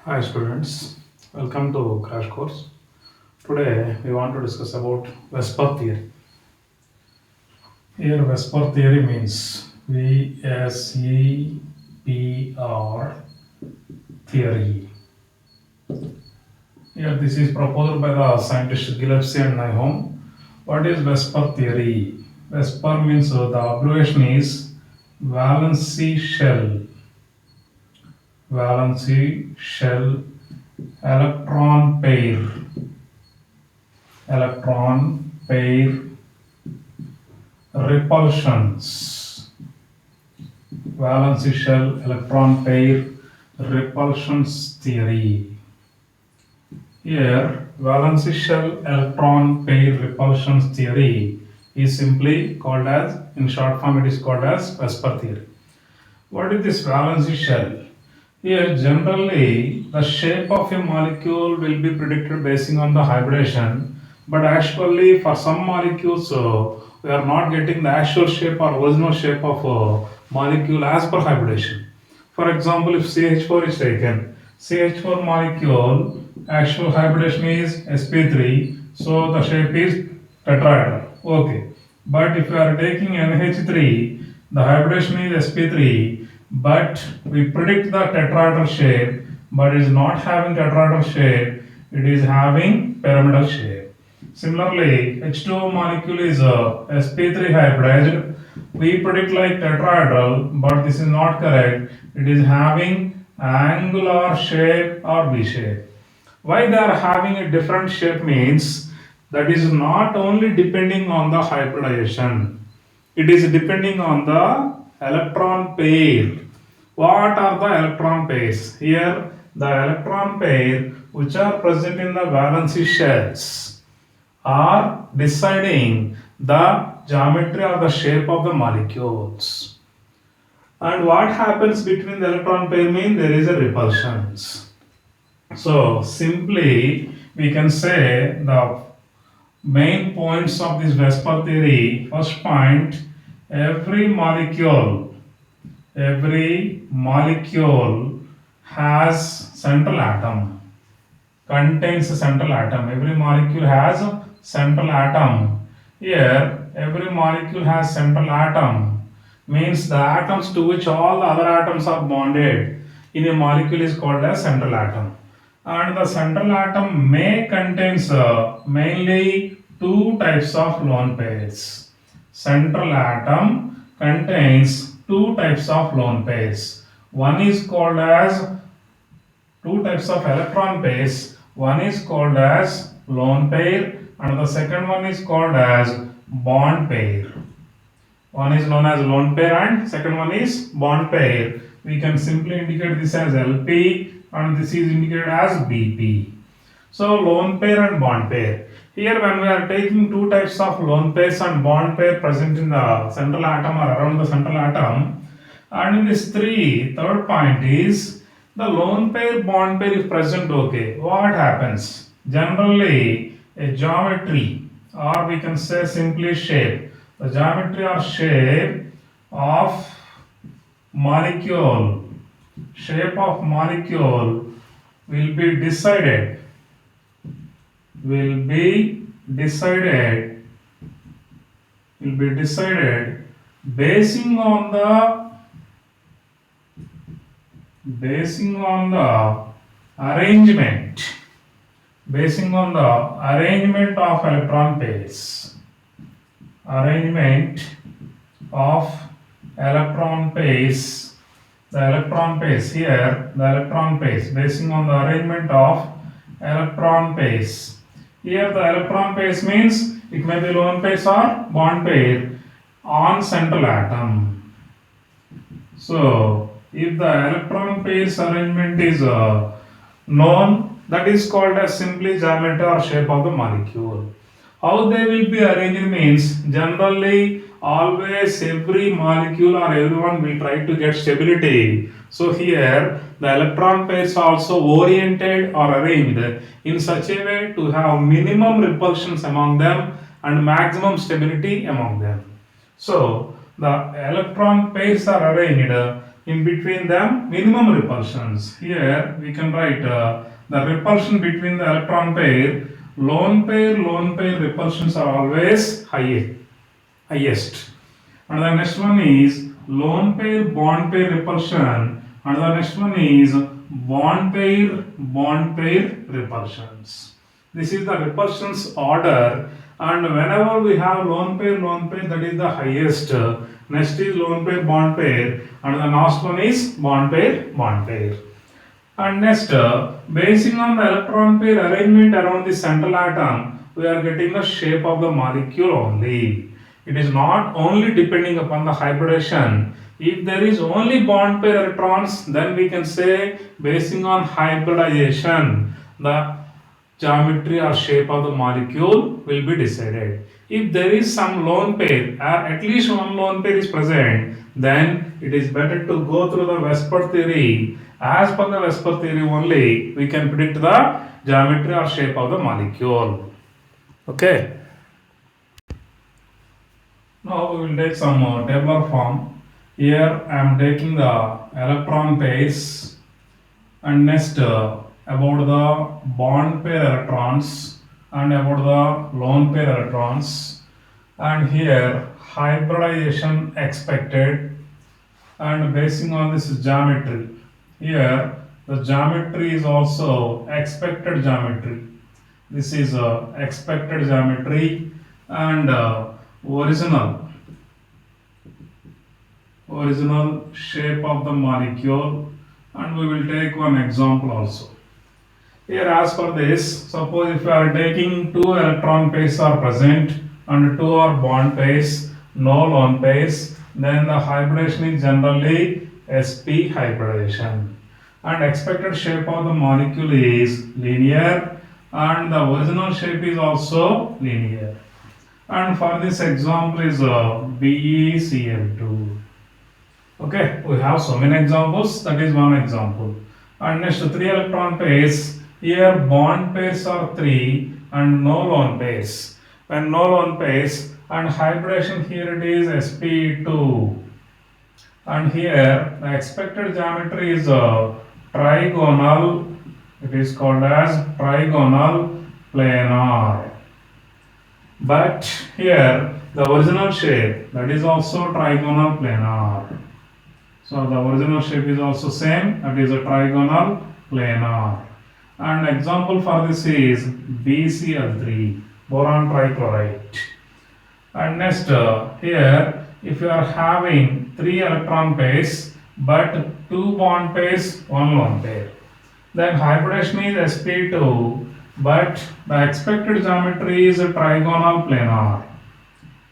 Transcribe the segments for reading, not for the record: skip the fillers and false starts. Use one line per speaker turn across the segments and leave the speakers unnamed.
Hi students, welcome to Crash Course. Today we want to discuss about Vesper theory. Here Vesper theory means VSEPR theory. Here this is proposed by the scientist Gillespie and Nyholm. What is Vesper theory? Vesper means the abbreviation is valency shell. Valency shell electron pair. Electron pair repulsions. Valency shell electron pair repulsions theory. Here, valency shell electron pair repulsions theory is simply called as, in short form, it is called as Vesper theory. What is this valency shell? Here, generally, the shape of a molecule will be predicted basing on the hybridization, but actually, for some molecules, we are not getting the actual shape or original shape of a molecule as per hybridization. For example, if CH4 is taken, CH4 molecule actual hybridization is sp3, so the shape is tetrahedral. Okay, but if you are taking NH3, the hybridization is sp3, but we predict the tetrahedral shape, but it is not having tetrahedral shape, it is having pyramidal shape. Similarly, H2O molecule is sp3 hybridized. We predict like tetrahedral, but this is not correct. It is having angular shape or V shape. Why they are having a different shape means that is not only depending on the hybridization, it is depending on the electron pair. What are the electron pairs? Here, the electron pair which are present in the valency shells are deciding the geometry or the shape of the molecules. And what happens between the electron pair means there is a repulsion. So simply we can say the main points of this Vesper theory. First point, every molecule has central atom, contains a central atom. Every molecule has a central atom. Here, every molecule has central atom. Means the atoms to which all the other atoms are bonded in a molecule is called as central atom. And the central atom may contains mainly two types of lone pairs. Central atom contains two types of lone pairs. One is called as two types of electron pairs. One is called as lone pair and the second one is called as bond pair. One is known as lone pair and second one is bond pair. We can simply indicate this as LP and this is indicated as BP. So lone pair and bond pair. Here when we are taking two types of lone pairs and bond pair present in the central atom or around the central atom, and in this third point is the lone pair bond pair is present, okay. What happens? Generally a geometry or we can say simply shape. The geometry or shape of molecule will be decided will be decided basing on the arrangement of electron pairs. Arrangement of electron pairs. The electron pairs here, the electron pairs basing on the arrangement of electron pairs. Here the electron pairs means it may be lone pairs or bond pair on central atom. So if the electron pairs arrangement is known, that is called as simply geometry or shape of the molecule. How they will be arranged means generally always every molecule or everyone will try to get stability. So here the electron pairs are also oriented or arranged in such a way to have minimum repulsions among them and maximum stability among them. So the electron pairs are arranged in between them minimum repulsions. Here we can write the repulsion between the electron pair, lone pair repulsions are always highest. And the next one is lone pair bond pair repulsion, and the next one is bond pair repulsions. This is the repulsions order, and whenever we have lone pair, that is the highest. Next is lone pair, and the last one is bond pair. And next, basing on the electron pair arrangement around the central atom, we are getting the shape of the molecule only. It is not only depending upon the hybridization. If there is only bond pair electrons, then we can say basing on hybridization, the geometry or shape of the molecule will be decided. If there is some lone pair or at least one lone pair is present, then it is better to go through the Vesper theory. As per the Vesper theory only, we can predict the geometry or shape of the molecule. Okay. Now we will take some tabular form. Here I am taking the electron pairs, and next about the bond pair electrons and about the lone pair electrons, and here hybridization expected, and basing on this geometry. Here the geometry is also expected geometry. This is expected geometry, and original shape of the molecule, and we will take one example also. Here as per this, suppose if you are taking two electron pairs are present and two are bond pairs, no lone pairs, then the hybridization is generally sp hybridization, and expected shape of the molecule is linear, and the original shape is also linear. And for this example is BeCl2. Okay, we have so many examples. That is one example. And next, three electron pairs. Here bond pairs are 3 and no lone pairs. When no lone pairs, and hybridization here it is sp2. And here the expected geometry is trigonal. It is called as trigonal planar. But here the original shape, that is also trigonal planar. So the original shape is also same, that is a trigonal planar. And example for this is BCl3, boron trichloride. And next here, if you are having 3 electron pairs but 2 bond pairs, 1 lone pair, then hybridization is sp2, but the expected geometry is a trigonal planar.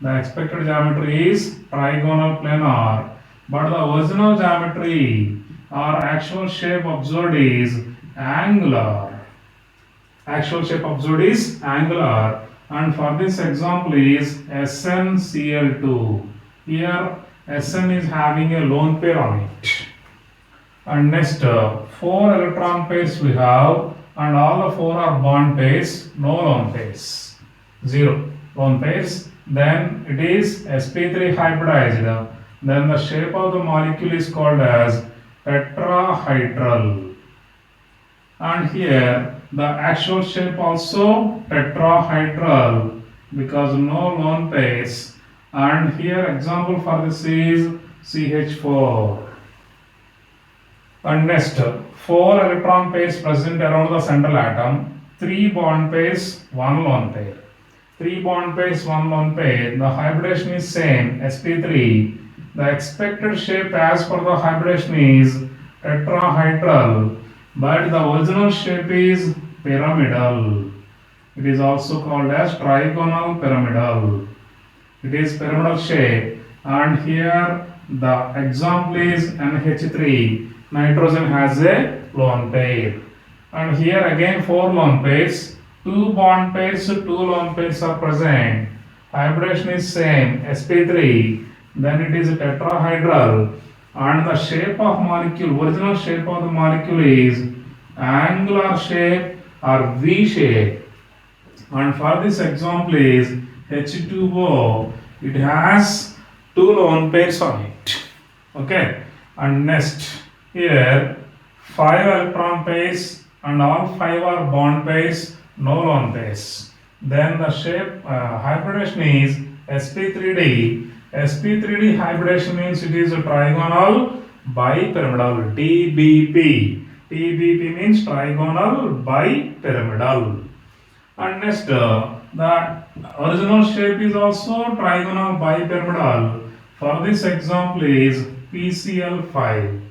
The expected geometry is trigonal planar, but the original geometry or actual shape observed is angular. Actual shape observed is angular, and for this example is SnCl2. Here Sn is having a lone pair on it. And next 4 electron pairs we have, and all the 4 are bond pairs, no lone pairs, 0 lone pairs. Then it is sp3 hybridized. Then the shape of the molecule is called as tetrahedral. And here the actual shape also tetrahedral because no lone pairs. And here example for this is CH4. And next 4 electron pairs present around the central atom, 3 bond pairs, 1 lone pair. 3 bond pairs, 1 lone pair. The hybridization is same, sp3. The expected shape as per the hybridization is tetrahedral, but the original shape is pyramidal. It is also called as trigonal pyramidal. It is pyramidal shape, and here the example is NH3. Nitrogen has a lone pair, and here again 4 lone pairs, 2 bond pairs, 2 lone pairs are present. Hybridization is same, sp3. Then it is tetrahedral, and the shape of molecule, original shape of the molecule is angular shape or V shape. And for this example is H2O. It has 2 lone pairs on it. Okay. And next, here 5 electron pairs and all 5 are bond pairs, no lone pairs. Then the shape hybridization is sp3d. sp3d hybridization means it is a trigonal bipyramidal, TBP. TBP means trigonal bipyramidal. And next, the original shape is also trigonal bipyramidal. For this example is PCl5.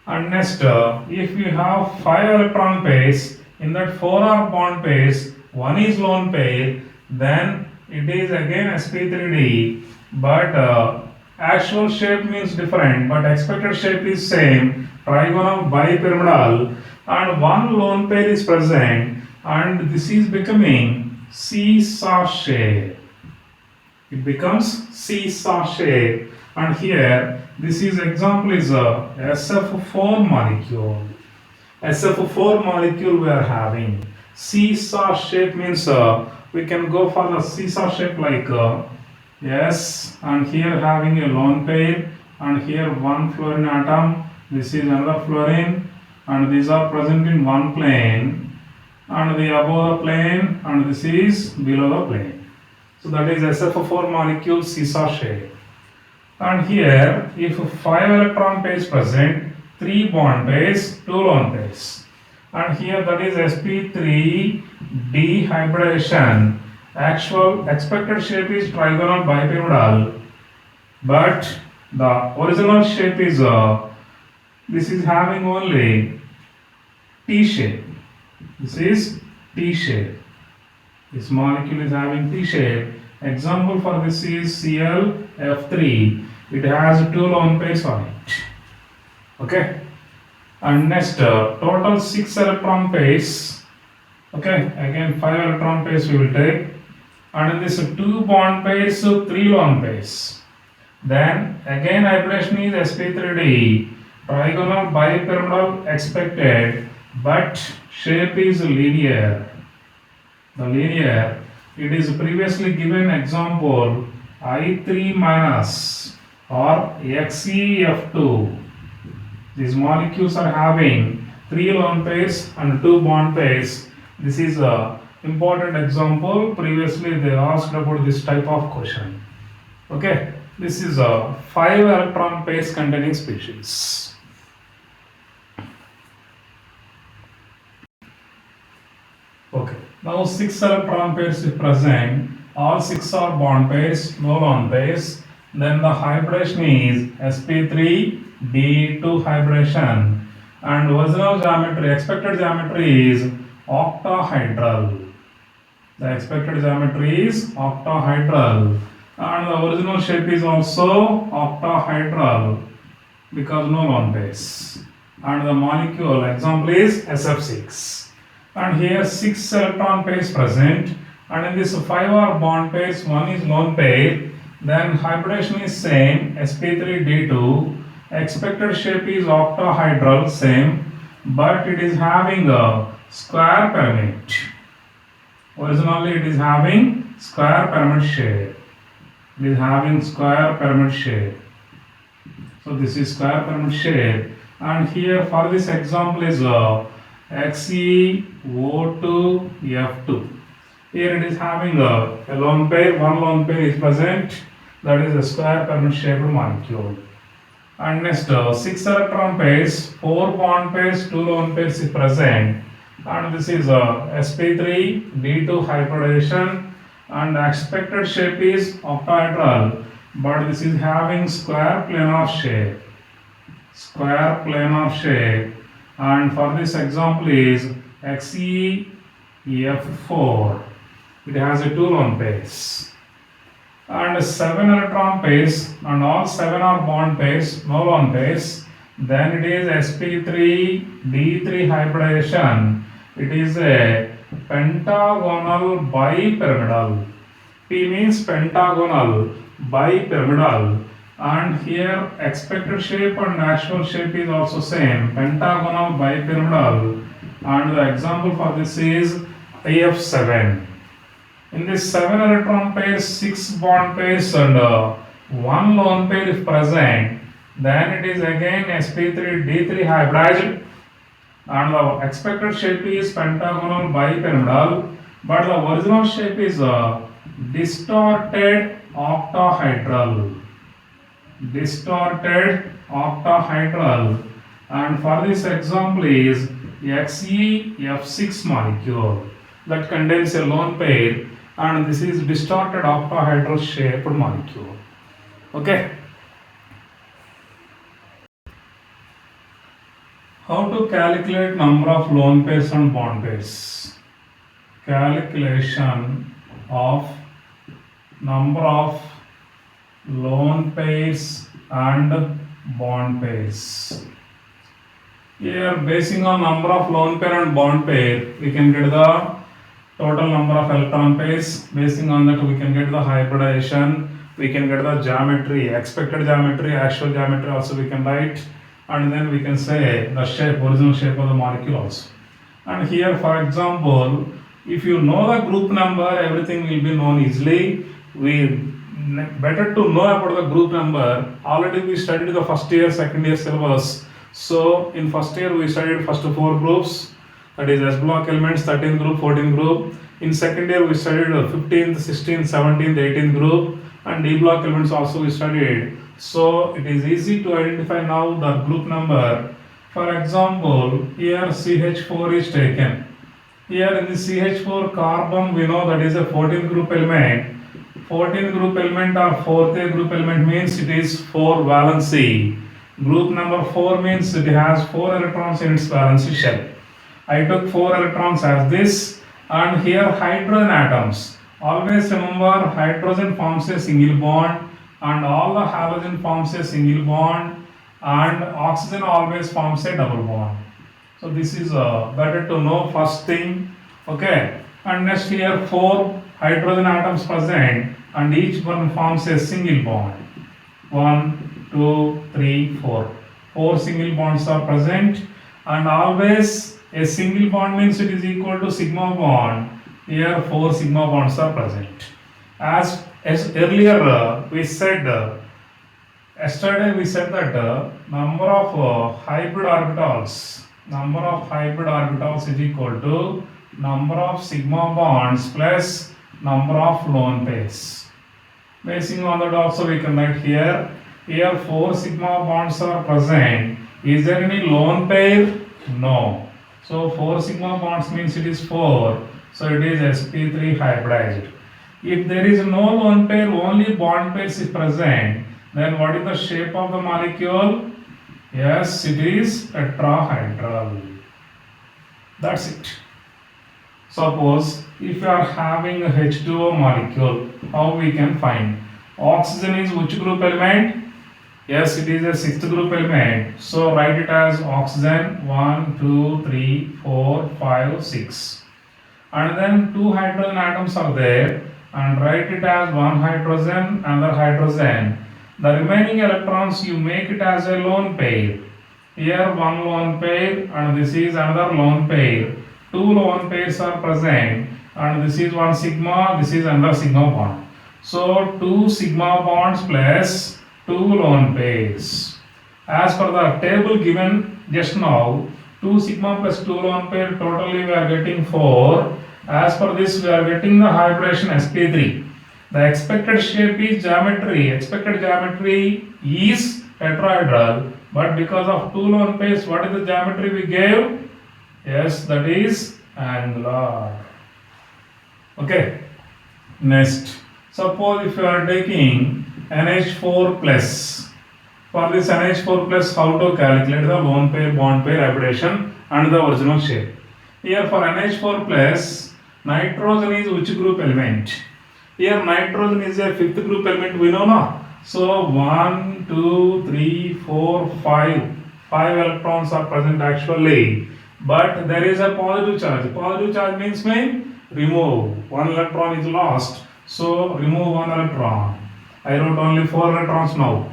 And next, if you have 5 electron pairs, in that 4 are bond pairs, 1 is lone pair, then it is again sp3d, but actual shape means different, but expected shape is same, trigonal bipyramidal, and one lone pair is present, and this is becoming seesaw shape. It becomes seesaw shape, and here this is example is a SF4 molecule. SF4 molecule we are having. Seesaw shape means we can go for the seesaw shape like yes, and here having a lone pair, and here one fluorine atom, this is another fluorine, and these are present in one plane, and the above the plane, and this is below the plane. So that is SF4 molecule seesaw shape. And here, if 5 electron pairs present, 3 bond pairs, 2 lone pairs. And here that is sp3 dehybridization. Actual expected shape is trigonal bipyramidal, but the original shape is this is having only T shape. This is T shape. This molecule is having T shape. Example for this is ClF3. It has 2 lone pairs on it. Okay. And next, total 6 electron pairs. Okay. Again, 5 electron pairs we will take. And in this 2 bond pairs, 3 lone pairs. Then again, hybridization is sp3d. Trigonal bipyramidal expected, but shape is linear. The linear, it is previously given example I3 minus or XeF2. These molecules are having 3 lone pairs and 2 bond pairs. This is a important example. Previously they asked about this type of question. Okay, this is a 5 electron pairs containing species. Okay, now 6 electron pairs is present, all 6 are bond pairs, no lone pairs. Then the hybridization is sp3d2 hybridization, and original geometry, expected geometry is octahedral. The expected geometry is octahedral, and the original shape is also octahedral because no lone pairs. And the molecule example is SF6. And here 6 electron pairs present, and in this 5 are bond pairs, 1 is lone pair. Then hybridization is same, sp3d2. Expected shape is octahedral, same, but it is having a square pyramid. Originally it is having square pyramid shape. It is having square pyramid shape. So this is square pyramid shape, and here for this example is XeO2F2. Here it is having a lone pair, 1 lone pair is present, that is a square pyramid shaped molecule. And next, 6 electron pairs, 4 bond pairs, 2 lone pairs is present, and this is sp3d2 hybridization, and expected shape is octahedral, but this is having square planar shape. Square planar shape. And for this example is XeF4. It has a 2 lone pairs. And 7 electron pairs, and all 7 are bond pairs, no lone pairs. Then it is sp3d3 hybridization. It is a pentagonal bipyramidal. P means pentagonal, bipyramidal. And here expected shape and actual shape is also same, pentagonal bipyramidal, and the example for this is IF7. In this 7 electron pairs, 6 bond pairs and 1 lone pair is present, then it is again sp3d3 hybridized, and the expected shape is pentagonal bipyramidal, but the original shape is distorted octahedral. Distorted octahedral, and for this example is XeF6 molecule that contains a lone pair, and this is distorted octahedral shaped molecule. Okay. How to calculate number of lone pairs and bond pairs? Calculation of number of lone pairs and bond pairs. Here, basing on number of lone pair and bond pair, we can get the total number of electron pairs. Basing on that, we can get the hybridization. We can get the geometry, expected geometry, actual geometry also we can write, and then we can say the shape, original shape of the molecule also. And here, for example, if you know the group number, everything will be known easily. Better to know about the group number. Already we studied the first year, second year syllabus. So in first year we studied first 4 groups, that is S block elements, 13th group, 14th group. In second year we studied 15th, 16th, 17th, 18th group, and D block elements also we studied. So it is easy to identify now the group number. For example, here CH4 is taken. Here in the CH4 carbon we know that is a 14th group element. 14th group element or 4th group element means it is 4 valency. Group number 4 means it has 4 electrons in its valency shell. I took 4 electrons as this, and here hydrogen atoms. Always remember, hydrogen forms a single bond, and all the halogen forms a single bond, and oxygen always forms a double bond. So this is better to know first thing. Okay, and next here 4 hydrogen atoms present, and each one forms a single bond. 1, 2, 3, 4. 4 single bonds are present, and always a single bond means it is equal to sigma bond. Here 4 sigma bonds are present. As earlier we said, yesterday we said that number of hybrid orbitals is equal to number of sigma bonds plus number of lone pairs. Basing on that also we can write here 4 sigma bonds are present. Is there any lone pair? No. So 4 sigma bonds means it is 4. So it is sp3 hybridized. If there is no lone pair, only bond pairs is present, then what is the shape of the molecule? Yes, it is tetrahedral. That's it. Suppose if you are having a H2O molecule, how we can find? Oxygen is which group element? Yes, it is a 6th group element. So write it as oxygen 1, 2, 3, 4, 5, 6. And then 2 hydrogen atoms are there, and write it as 1 hydrogen, another hydrogen. The remaining electrons you make it as a lone pair. Here 1 lone pair, and this is another lone pair. 2 lone pairs are present, and this is 1 sigma, this is another sigma bond. So 2 sigma bonds plus 2 lone pairs. As per the table given just now, 2 sigma plus 2 lone pair, totally we are getting 4. As per this, we are getting the hybridization sp3. The expected shape is geometry. Expected geometry is tetrahedral, but because of 2 lone pairs, what is the geometry we gave? Yes, that is angular. Okay. Next, suppose if you are taking NH4 plus. For this NH4 plus, how to calculate the lone pair, bond pair, hybridization and the original shape? Here for NH4 plus, nitrogen is which group element? Here nitrogen is a 5th group element, we know now. So 1, 2, 3, 4, 5. 5 electrons are present actually, but there is a positive charge. Positive charge means remove. 1 electron is lost, so remove 1 electron. I wrote only 4 electrons now.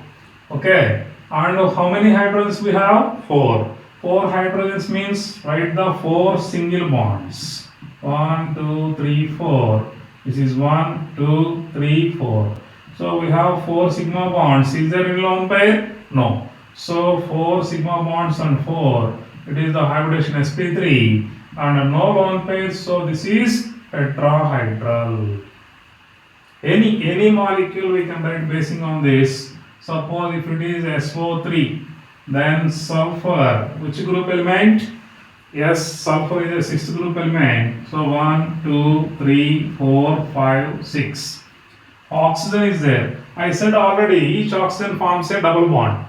Okay, and how many hydrogens we have? 4. 4 hydrogens means write the 4 single bonds. 1, 2, 3, 4. This is 1, 2, 3, 4. So we have 4 sigma bonds. Is there any lone pair? No. So 4 sigma bonds and 4, it is the hybridization sp3 and no lone pair, so this is tetrahedral. Any molecule we can write basing on this. Suppose if it is SO3, then sulfur, which group element? Yes, sulfur is a sixth group element. So 1, 2, 3, 4, 5, 6. Oxygen is there. I said already each oxygen forms a double bond.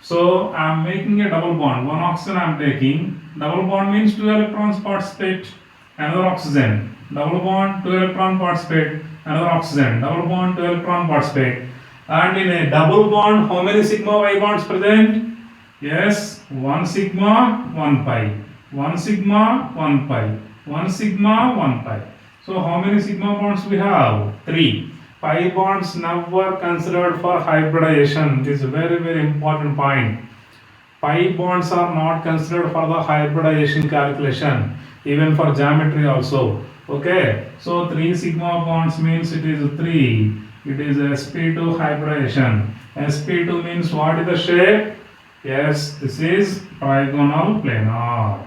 So I am making a double bond. One oxygen I am taking. Double bond means two electrons participate. Another oxygen. Double bond, two electron participate. Another oxygen. Double bond, two electron participate. And in a double bond, how many sigma Y bonds present? Yes, 1 sigma, 1 pi. 1 sigma, 1 pi. 1 sigma, 1 pi. So how many sigma bonds we have? 3. Pi bonds never considered for hybridization. This is a very important point. Pi bonds are not considered for the hybridization calculation, even for geometry also. Okay, so 3 sigma bonds means it is 3. It is sp2 hybridization. sp2 means what is the shape? Yes, this is trigonal planar.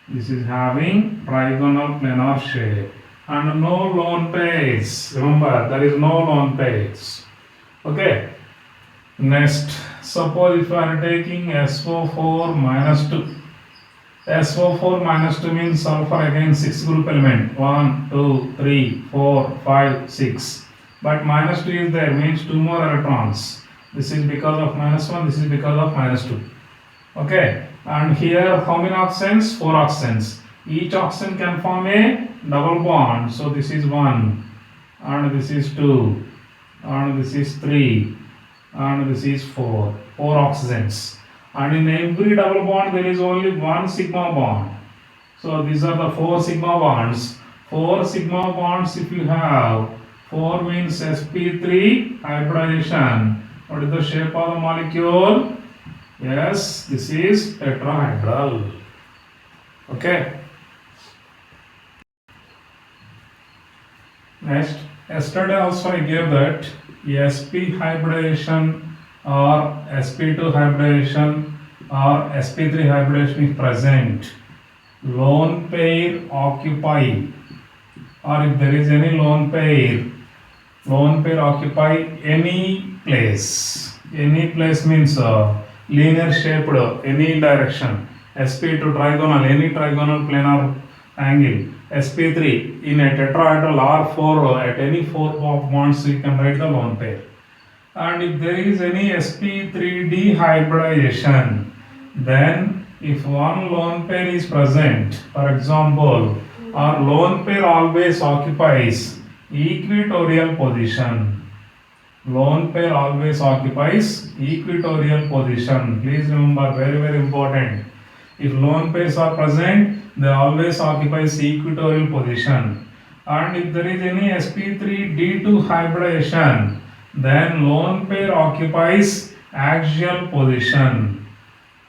This is having trigonal planar shape. And no lone pairs. Remember, there is no lone pairs. Okay. Next, suppose if you are taking SO4 minus 2. SO4 minus 2 means sulfur again 6 group element. 1, 2, 3, 4, 5, 6. But minus 2 is there, means 2 more electrons. This is because of minus 1, this is because of minus 2. Okay. And here how many oxygens? 4 oxygens. Each oxygen can form a double bond. So this is 1 and this is 2 and this is 3 and this is 4. 4 oxygens. And in every double bond there is only one sigma bond. So these are the 4 sigma bonds. 4 sigma bonds if you have, 4 means sp3 hybridization. What is the shape of the molecule? Yes, this is tetrahedral. Okay. Next, yesterday also I gave that sp hybridization or sp2 hybridization or sp3 hybridization is present. Lone pair occupy, or if there is any lone pair occupy any place. Any place means linear shaped, any direction. sp2 trigonal, any trigonal planar angle. sp3 in a tetrahedral R4 at any 4 bonds you can write the lone pair. And if there is any sp3d hybridization, then if one lone pair is present, for example, our lone pair always occupies equatorial position. Lone pair always occupies equatorial position. Please remember, very important. If lone pairs are present, they always occupies equatorial position. And if there is any sp3d2 hybridization, then lone pair occupies axial position.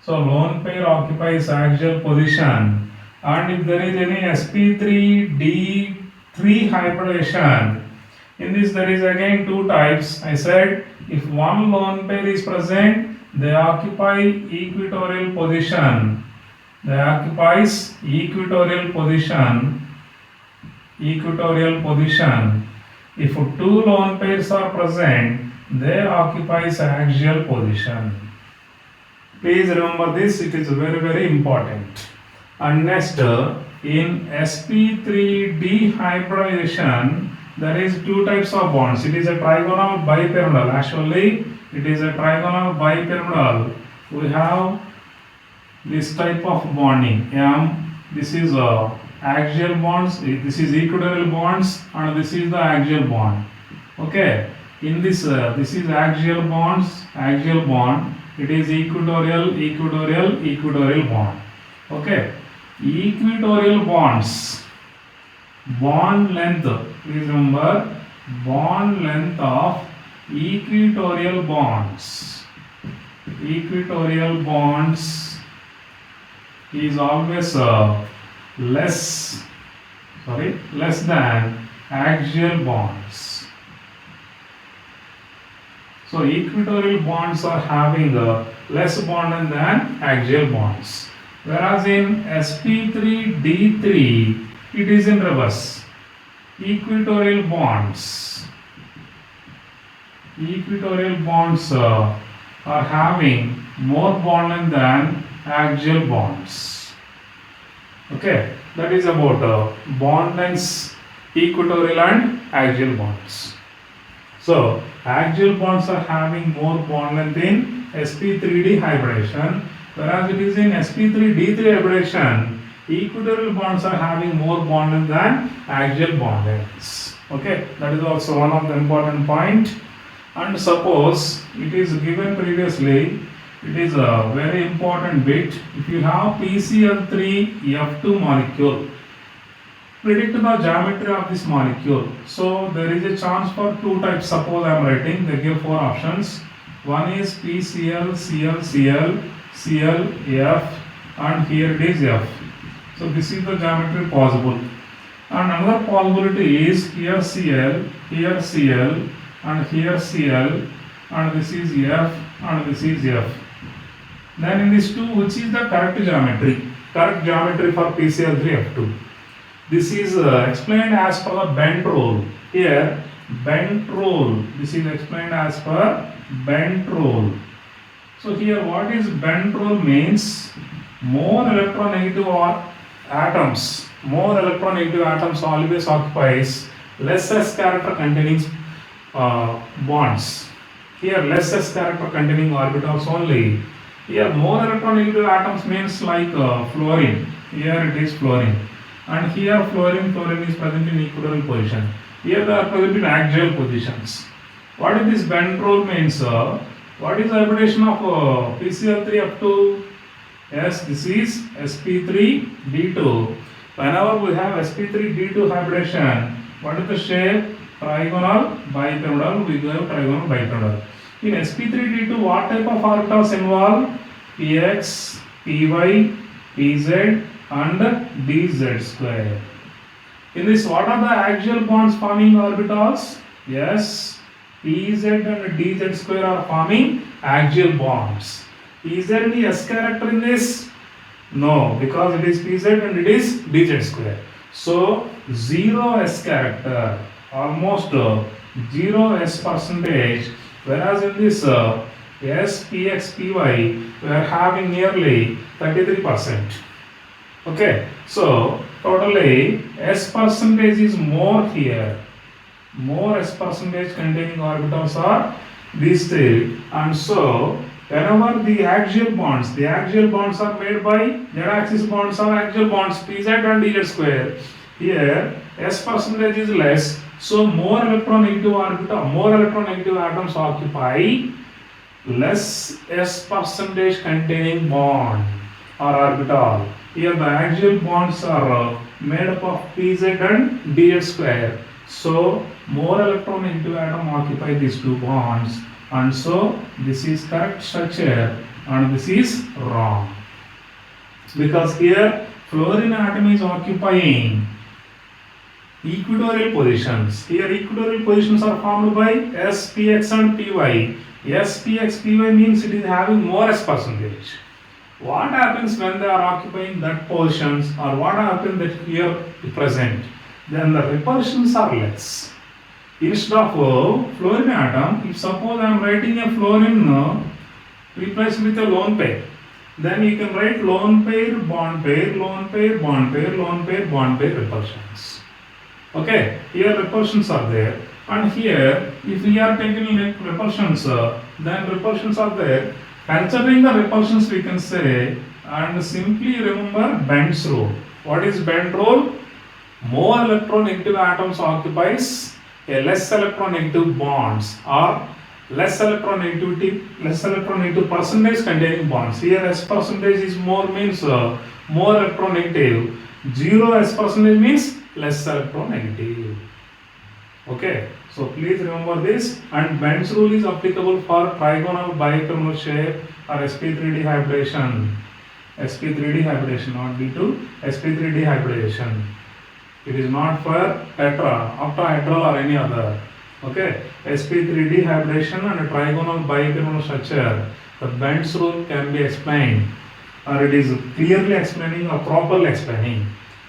So lone pair occupies axial position. And if there is any sp3d3 hybridization, in this there is again 2 types. I said if one lone pair is present, they occupy equatorial position. They occupies equatorial position. If 2 lone pairs are present, they occupies axial position. Please remember this, it is very important. And next, in sp3d hybridization, there is 2 types of bonds. It is a trigonal bipyramidal. Actually, it is a trigonal bipyramidal. We have this type of bonding. This is axial bonds, this is equatorial bonds, and this is the axial bond. Okay. In this, this is axial bond. It is equatorial bond. Okay. Equatorial bonds. Bond length. Please remember, bond length of equatorial bonds. Equatorial bonds is always less than axial bonds. So equatorial bonds are having less bonded than axial bonds. Whereas in sp3d3 it is in reverse. Equatorial bonds are having more bonding than axial bonds. Okay, that is about bond lengths, equatorial and axial bonds. So axial bonds are having more bond length in sp3d hybridization, whereas it is in sp3d3 hybridization, equatorial bonds are having more bond length than axial bond lengths. Okay, that is also one of the important point. And suppose it is given previously, it is a very important bit. If you have PCl3F2 molecule, predict the geometry of this molecule. So there is a chance for two types. Suppose I am writing, they give four options. One is PCl, Cl, Cl, Cl, F, and here it is F. So this is the geometry possible. And another possibility is here Cl, here Cl, and here Cl, and this is F, and this is F. Then in these two, which is the correct geometry? Correct geometry for PCl3F2. This is explained as per the bent rule. Here, bent rule. This is explained as per bent rule. So here, what is bent rule means? More electronegative atoms always occupies less s character containing bonds. Here less s character containing orbitals only. Here more electronegative atoms means like fluorine. Here it is fluorine. And here fluorine is present in equatorial position. Here they are present in axial positions. What is this bend rule means? What is the hybridization of PCl3F2? Yes, this is sp3d2. Whenever we have sp3d2 hybridization, what is the shape? Trigonal, bipyramidal, we have trigonal, bipyramidal. In sp3d2, what type of orbitals involved? Px, Py, Pz and dz square. In this, what are the axial bonds forming orbitals? Yes, Pz and dz square are forming axial bonds. Is there any s character in this? No, because it is Pz and it is dz square. So, 0 s character, almost 0 s percentage, whereas in this s, px, py, we are having nearly 33%. Okay, so totally s percentage is more here. More s percentage containing orbitals are these three, and so whenever the axial bonds are made by z-axis bonds are axial bonds Pz and dz square. Here s percentage is less, so more electronegative atoms occupy less s percentage containing bond or orbital. Here the axial bonds are made up of Pz and dz square. So more electronegative atom occupy these two bonds, and so this is correct structure and this is wrong, because here fluorine atom is occupying equatorial positions. Here equatorial positions are formed by s, px and py. S, px, py means it is having more s percentage. What happens when they are occupying that positions, or what happens that here present? Then the repulsions are less. Instead of fluorine atom, if suppose I am writing a fluorine replaced with a lone pair, then you can write lone pair, bond pair, lone pair, bond pair, lone pair, bond pair repulsions. Okay, here repulsions are there, and here if we are taking repulsions, then repulsions are there. Considering the repulsions, we can say, and simply remember Bend's rule. What is Bend rule? More electronegative atoms occupies a less electronegative bonds, or less electronegative percentage containing bonds. Here s percentage is more means more electronegative. 0 s percentage means less electronegative. Okay, so please remember this, and Bend's rule is applicable for trigonal bipyramidal shape or sp3d hybridization. sp3d hybridization, not d2, sp3d hybridization. It is not for tetra, octahedral or any other. Okay, sp3d hybridization and a trigonal bipyramidal structure The Bend's rule can be explained, or it is clearly explaining or properly explaining.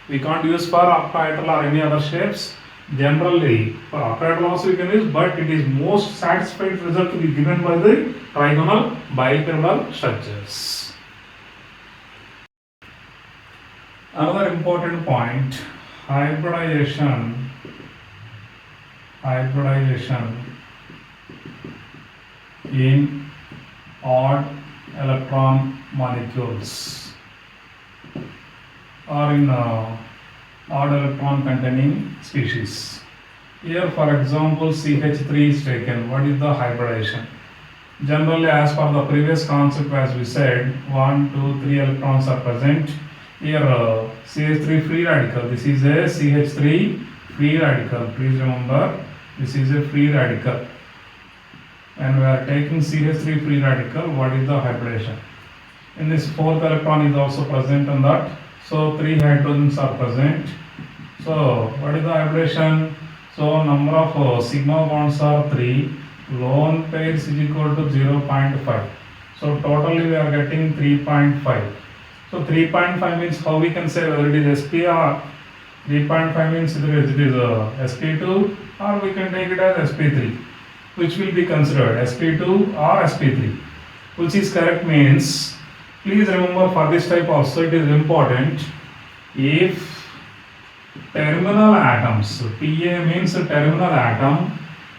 We can't use for octahedral or any other shapes. Generally, for octahedral also we can use, but it is most satisfied result to be given by the trigonal bipyramidal structures. Another important point, hybridization in odd electron molecules or in odd electron containing species. Here for example CH3 is taken. What is the hybridization? Generally, as per the previous concept, as we said, 1, 2, 3 electrons are present. Here CH3 free radical, this is a CH3 free radical. Please remember, this is a free radical. And we are taking CH3 free radical. What is the hybridization? In this fourth electron is also present on that. So 3 hydrogens are present. So what is the hybridization? So number of sigma bonds are 3. Lone pairs is equal to 0.5. So totally we are getting 3.5. So 3.5 means how we can say whether it is sp or 3.5 means it is sp2, or we can take it as sp3. Which will be considered sp2 or sp3? Which is correct means, please remember for this type also it is important, if terminal atoms, Pa means terminal atom,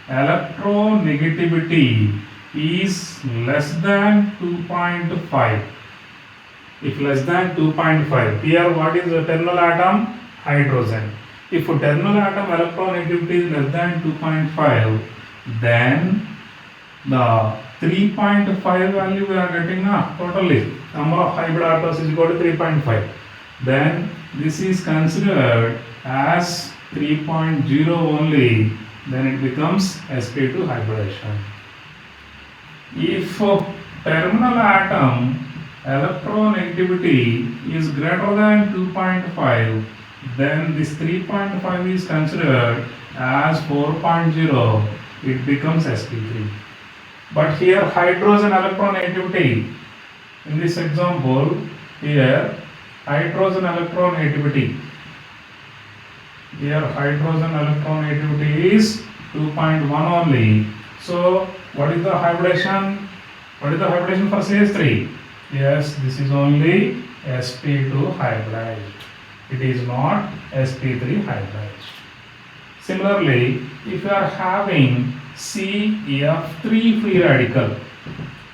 electronegativity is less than 2.5. If less than 2.5, here what is the terminal atom? Hydrogen. If terminal atom electronegativity is less than 2.5, then the 3.5 value we are getting totally. Number of hybrid atoms is equal to 3.5. Then this is considered as 3.0 only, then it becomes sp2 hybridization. If terminal atom electronegativity is greater than 2.5, then this 3.5 is considered as 4.0, it becomes sp3. But here hydrogen electronegativity, in this example here hydrogen electronegativity is 2.1 only. So what is the hybridization? What is the hybridization for CH3? Yes, this is only sp2 hybridized. It is not sp3 hybridized. Similarly, if you are having CF3 free radical,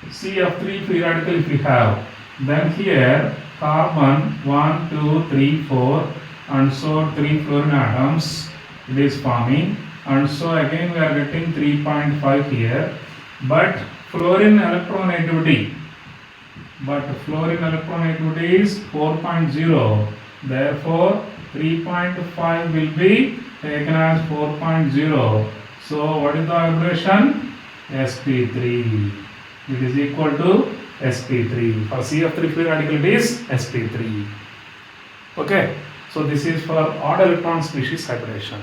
if we have, then here carbon 1, 2, 3, 4 and so 3 fluorine atoms it is forming, and so again we are getting 3.5 here, but fluorine electronegativity is 4.0, therefore 3.5 will be taken as 4.0. So what is the hybridization? sp3. It is equal to sp3. For CF3 free radical it is sp3. Okay, so this is for odd electron species hybridization.